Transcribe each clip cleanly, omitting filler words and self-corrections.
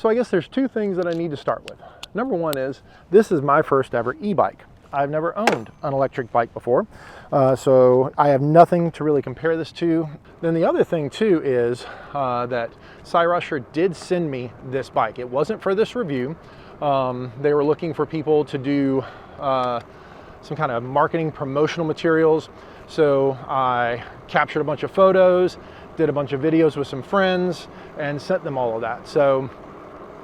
So I guess there's two things that I need to start with. Number one is, this is my first ever e-bike. I've never owned an electric bike before, so I have nothing to really compare this to. Then the other thing too is that Cyrusher did send me this bike. It wasn't for this review. They were looking for people to do some kind of marketing promotional materials. So I captured a bunch of photos, did a bunch of videos with some friends, and sent them all of that. So,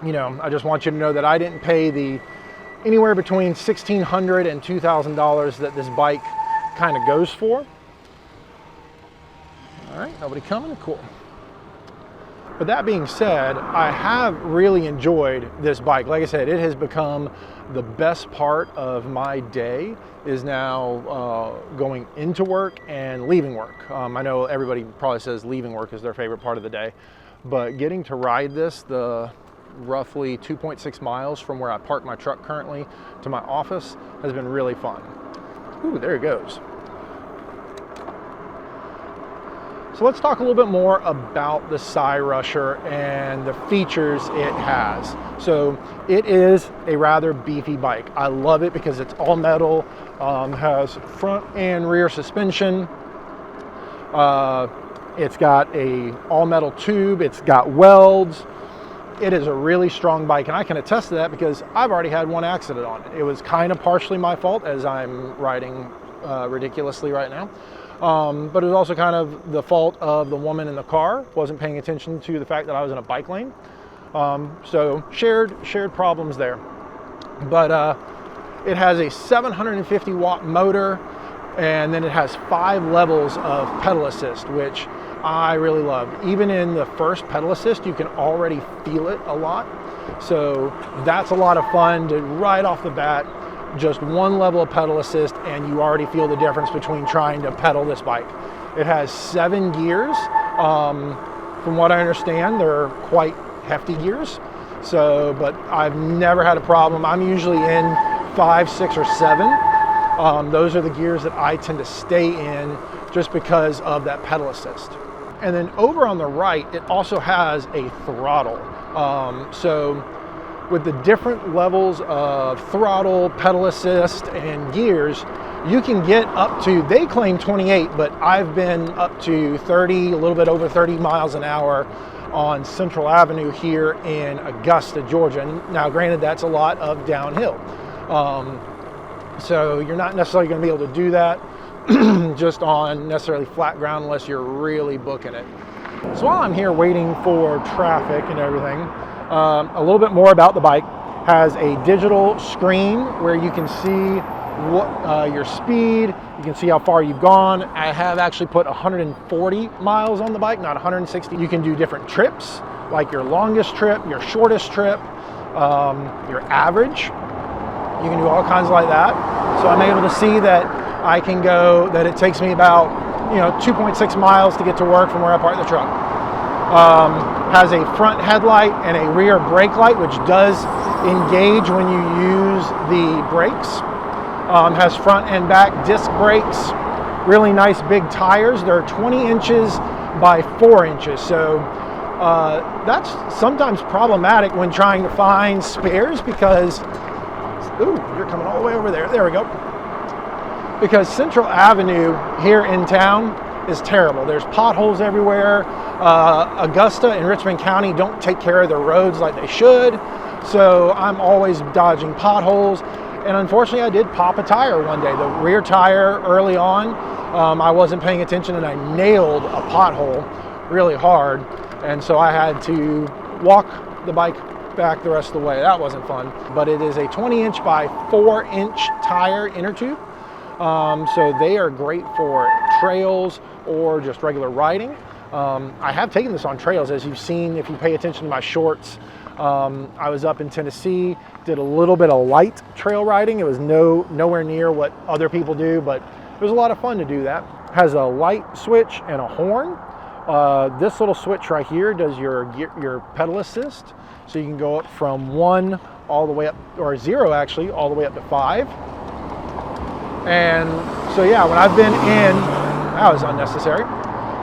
you know, I just want you to know that I didn't pay the anywhere between $1,600 and $2,000 that this bike kind of goes for. All right, nobody coming? Cool. But that being said, I have really enjoyed this bike. Like I said, it has become the best part of my day is now going into work and leaving work. I know everybody probably says leaving work is their favorite part of the day, but getting to ride this the roughly 2.6 miles from where I park my truck currently to my office has been really fun. Ooh, there it goes. So let's talk a little bit more about the Cyrusher and the features it has. So it is a rather beefy bike. I love it because it's all metal, has front and rear suspension. It's got a all metal tube, it's got welds. It is a really strong bike, and I can attest to that because I've already had one accident on it. It was kind of partially my fault as I'm riding ridiculously right now. But it was also kind of the fault of the woman in the car. Wasn't paying attention to the fact that I was in a bike lane. So shared problems there. But it has a 750 watt motor, and then it has 5 levels of pedal assist, which I really love. Even in the first pedal assist, you can already feel it a lot. So that's a lot of fun to right off the bat. Just one level of pedal assist and you already feel the difference between trying to pedal this bike. It has 7 gears. From what I understand, they're quite hefty gears. So, but I've never had a problem. I'm usually in 5, 6, or 7. Those are the gears that I tend to stay in just because of that pedal assist. And then over on the right, it also has a throttle. So with the different levels of throttle, pedal assist, and gears, you can get up to, they claim 28, but I've been up to 30, a little bit over 30 miles an hour on Central Avenue here in Augusta, Georgia. And now granted, that's a lot of downhill. So you're not necessarily going to be able to do that just on necessarily flat ground unless you're really booking it. So while I'm here waiting for traffic and everything, a little bit more about the bike. Has a digital screen where you can see what your speed, you can see how far you've gone. I have actually put 140 miles on the bike, not 160. You can do different trips, like your longest trip, your shortest trip, your average. You can do all kinds like that. So I'm able to see that I can go, that it takes me about 2.6 miles to get to work from where I park the truck. Has a front headlight and a rear brake light, which does engage when you use the brakes. Has front and back disc brakes, really nice big tires. They're 20 inches by 4 inches. So that's sometimes problematic when trying to find spares because, ooh, you're coming all the way over there. There we go. Because Central Avenue here in town is terrible. There's potholes everywhere. Augusta and Richmond County don't take care of their roads like they should. So I'm always dodging potholes. And unfortunately, I did pop a tire one day. The rear tire early on, I wasn't paying attention and I nailed a pothole really hard. And so I had to walk the bike back the rest of the way. That wasn't fun. But it is a 20 inch by 4 inch tire inner tube. So they are great for trails or just regular riding. I have taken this on trails, as you've seen if you pay attention to my shorts. I was up in Tennessee, did a little bit of light trail riding. It was nowhere near what other people do, but it was a lot of fun to do that. Has a light switch and a horn. This little switch right here does your pedal assist. So you can go up from 1 all the way up, or 0 actually, all the way up to 5. And so yeah, when I've been in, that was unnecessary.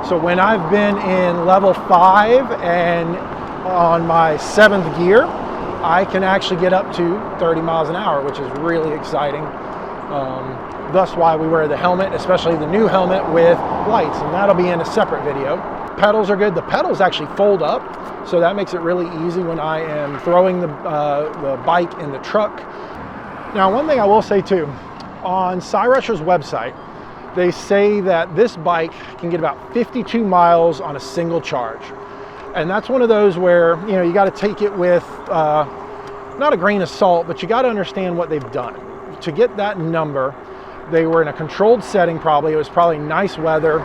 So when I've been in level 5 and on my 7th gear, I can actually get up to 30 miles an hour, which is really exciting. Thus why we wear the helmet, especially the new helmet with lights, and that'll be in a separate video. Pedals are good. The pedals actually fold up, so that makes it really easy when I am throwing the bike in the truck. Now, one thing I will say too, on Cyrusher's website, they say that this bike can get about 52 miles on a single charge. And that's one of those where, you know, you got to take it with not a grain of salt, but you got to understand what they've done. To get that number, they were in a controlled setting probably. It was probably nice weather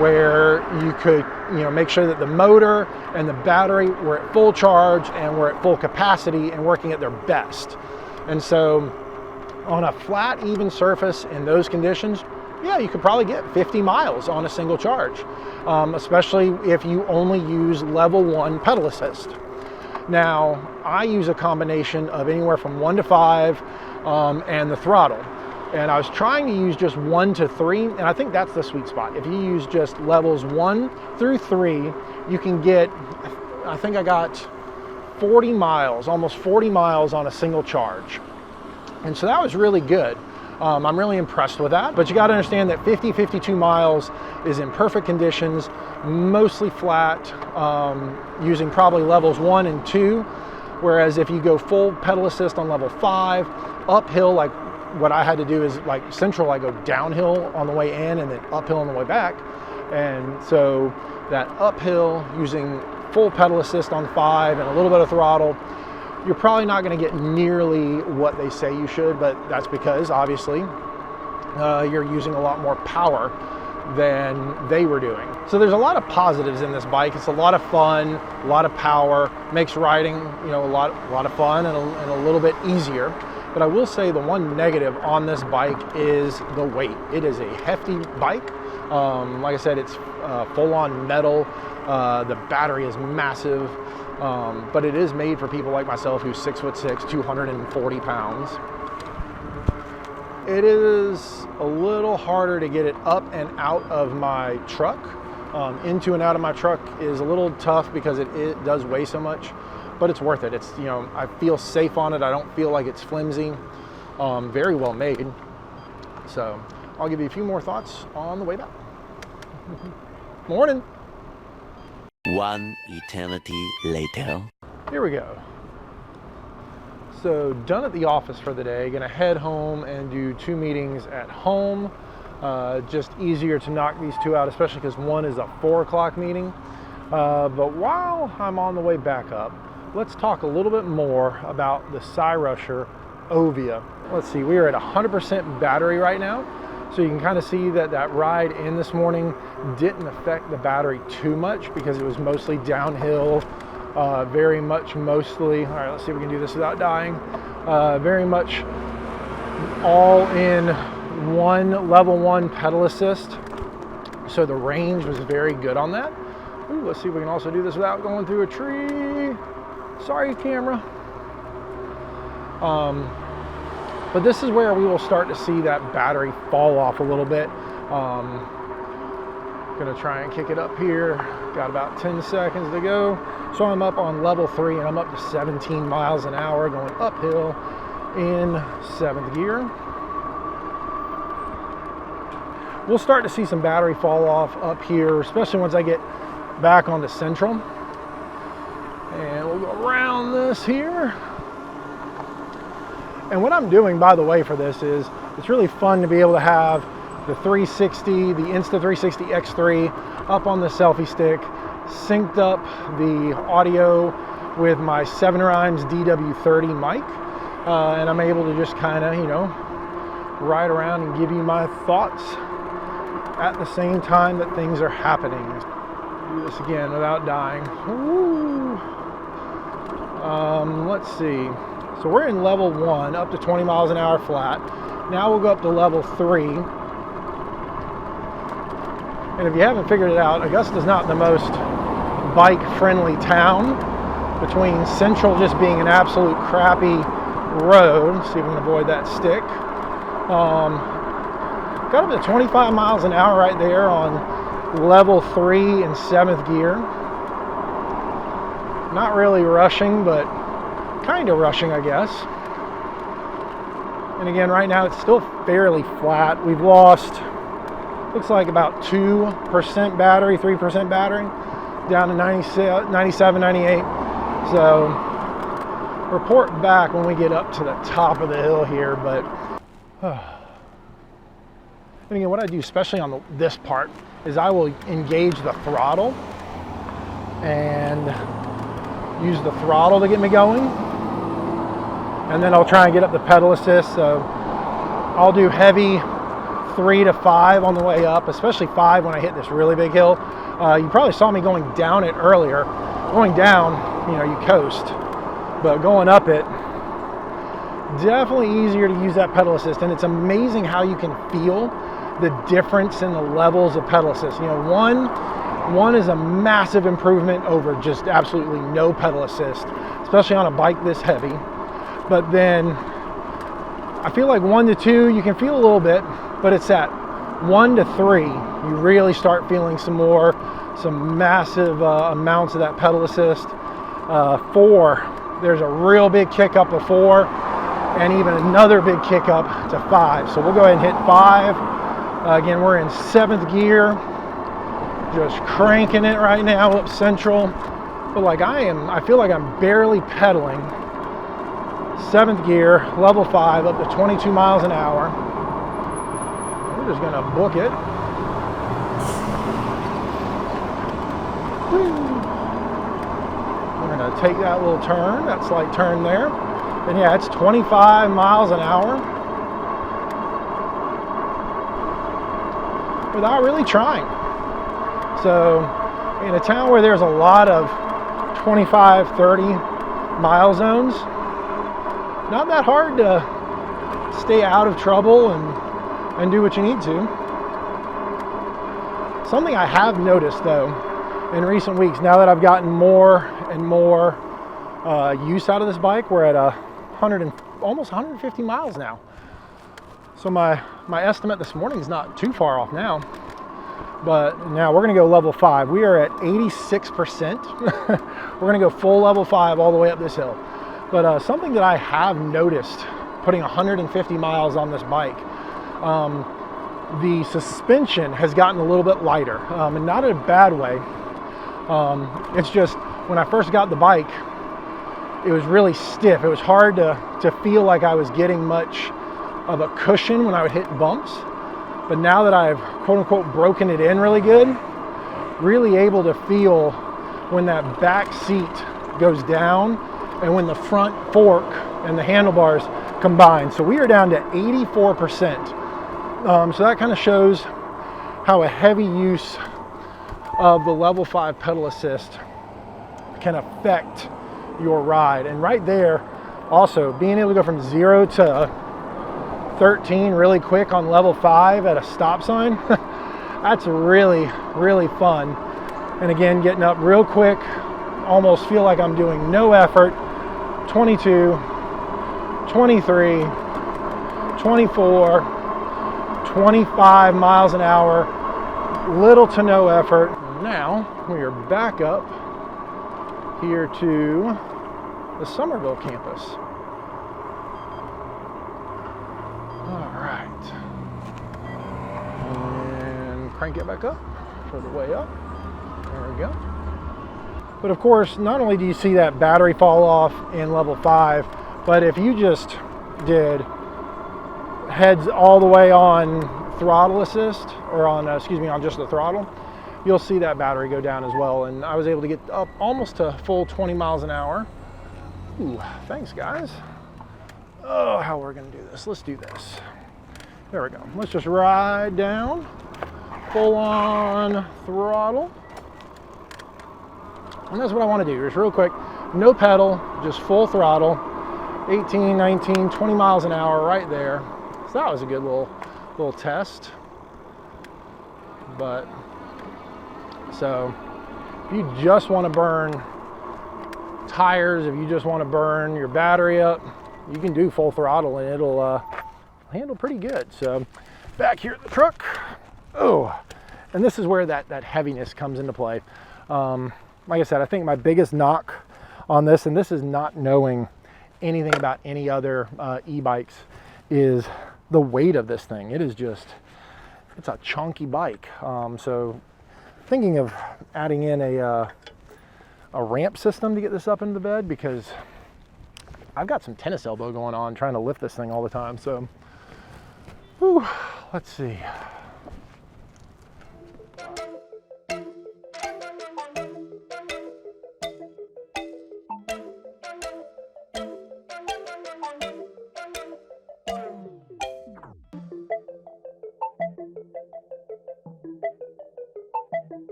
where you could, you know, make sure that the motor and the battery were at full charge and were at full capacity and working at their best. And so on a flat, even surface in those conditions, yeah, you could probably get 50 miles on a single charge, especially if you only use level 1 pedal assist. Now, I use a combination of anywhere from 1 to 5 and the throttle. And I was trying to use just 1 to 3, and I think that's the sweet spot. If you use just levels 1 through 3, you can get, I think I got 40 miles, almost 40 miles on a single charge. And so that was really good. I'm really impressed with that, but you got to understand that 52 miles is in perfect conditions, mostly flat, using probably levels 1 and 2. Whereas if you go full pedal assist on level 5, uphill, like what I had to do is like central, I go downhill on the way in and then uphill on the way back. And so that uphill using full pedal assist on 5 and a little bit of throttle, you're probably not going to get nearly what they say you should, but that's because obviously you're using a lot more power than they were doing. So there's a lot of positives in this bike. It's a lot of fun, a lot of power, makes riding, you know, a lot of fun and a little bit easier. But I will say the one negative on this bike is the weight. It is a hefty bike. Like I said, it's full-on metal. The battery is massive. But it is made for people like myself who's 6'6", 240 pounds. It is a little harder to get it up and out of my truck. Into and out of my truck is a little tough because it does weigh so much, but it's worth it. It's, you know, I feel safe on it. I don't feel like it's flimsy. Very well made. So I'll give you a few more thoughts on the way back. Morning. One eternity later. Here we go. So done at the office for the day. Gonna head home and do 2 meetings at home. Just easier to knock these 2 out, especially because one is a 4 o'clock meeting. But while I'm on the way back up, let's talk a little bit more about the Cyrusher Ovia. Let's see, we are at 100% battery right now. So you can kind of see that that ride in this morning didn't affect the battery too much because it was mostly downhill, very much mostly, all right, let's see if we can do this without dying, very much all in level 1 pedal assist. So the range was very good on that. Ooh, let's see if we can also do this without going through a tree. Sorry, camera. But this is where we will start to see that battery fall off a little bit. Gonna try and kick it up here. Got about 10 seconds to go. So I'm up on level 3 and I'm up to 17 miles an hour going uphill in 7th gear. We'll start to see some battery fall off up here, especially once I get back onto central. And we'll go around this here. And what I'm doing, by the way, for this is it's really fun to be able to have the 360, the Insta360 X3 up on the selfie stick, synced up the audio with my 7 Rhymes DW30 mic. And I'm able to just kind of, you know, ride around and give you my thoughts at the same time that things are happening. Do this again without dying. Woo. Let's see. So we're in level 1, up to 20 miles an hour flat. Now we'll go up to level 3. And if you haven't figured it out, Augusta's not the most bike-friendly town. Between Central just being an absolute crappy road. See if we can avoid that stick. Got up to 25 miles an hour right there on level 3 and 7th gear. Not really rushing, but kind of rushing, I guess. And again, right now it's still fairly flat. We've lost, looks like about 2% battery, 3% battery, down to 97, 98. So report back when we get up to the top of the hill here. But and again, what I do, especially on this part, is I will engage the throttle and use the throttle to get me going. And then I'll try and get up the pedal assist. So I'll do heavy 3 to 5 on the way up, especially 5 when I hit this really big hill. You probably saw me going down it earlier. Going down, you know, you coast, but going up it, definitely easier to use that pedal assist. And it's amazing how you can feel the difference in the levels of pedal assist. You know, one is a massive improvement over just absolutely no pedal assist, especially on a bike this heavy. But then I feel like 1 to 2, you can feel a little bit, but it's at 1 to 3, you really start feeling some massive amounts of that pedal assist. 4, there's a real big kick up to 4, and even another big kick up to 5. So we'll go ahead and hit 5. Again, we're in 7th gear, just cranking it right now up central. But like I feel like I'm barely pedaling. 7th gear, level 5, up to 22 miles an hour. We're just gonna book it. We're gonna take that little turn, that slight turn there. And yeah, it's 25 miles an hour without really trying. So in a town where there's a lot of 25, 30 mile zones, not that hard to stay out of trouble and do what you need to. Something I have noticed though in recent weeks, now that I've gotten more and more use out of this bike, we're at almost 150 miles now. So my estimate this morning is not too far off now. But now we're gonna go level 5. We are at 86%. We're gonna go full level 5 all the way up this hill. But something that I have noticed putting 150 miles on this bike, the suspension has gotten a little bit lighter, and not in a bad way. It's just when I first got the bike, it was really stiff. It was hard to feel like I was getting much of a cushion when I would hit bumps. But now that I've quote unquote broken it in really good, really able to feel when that back seat goes down and when the front fork and the handlebars combine. So we are down to 84%. So that kind of shows how a heavy use of the level 5 pedal assist can affect your ride. And right there, also being able to go from 0 to 13 really quick on level 5 at a stop sign, that's really, really fun. And again, getting up real quick, almost feel like I'm doing no effort. 22, 23, 24, 25 miles an hour, little to no effort. Now we are back up here to the Somerville campus. All right, and crank it back up for the way up. There we go. But of course, not only do you see that battery fall off in level 5, but if you just did heads all the way on throttle assist, or on, on just the throttle, you'll see that battery go down as well. And I was able to get up almost to full 20 miles an hour. Ooh, thanks guys. Oh, how we're gonna do this. Let's do this. There we go. Let's just ride down, full on throttle. And that's what I want to do, just real quick, no pedal, just full throttle, 18, 19, 20 miles an hour right there. So that was a good little test. But, so, if you just want to burn tires, if you just want to burn your battery up, you can do full throttle and it'll handle pretty good. So, back here at the truck, oh, and this is where that heaviness comes into play. Like I said, I think my biggest knock on this, and this is not knowing anything about any other e-bikes, is the weight of this thing. It is just, it's a chunky bike. So thinking of adding in a ramp system to get this up into the bed, because I've got some tennis elbow going on trying to lift this thing all the time. So whew, let's see.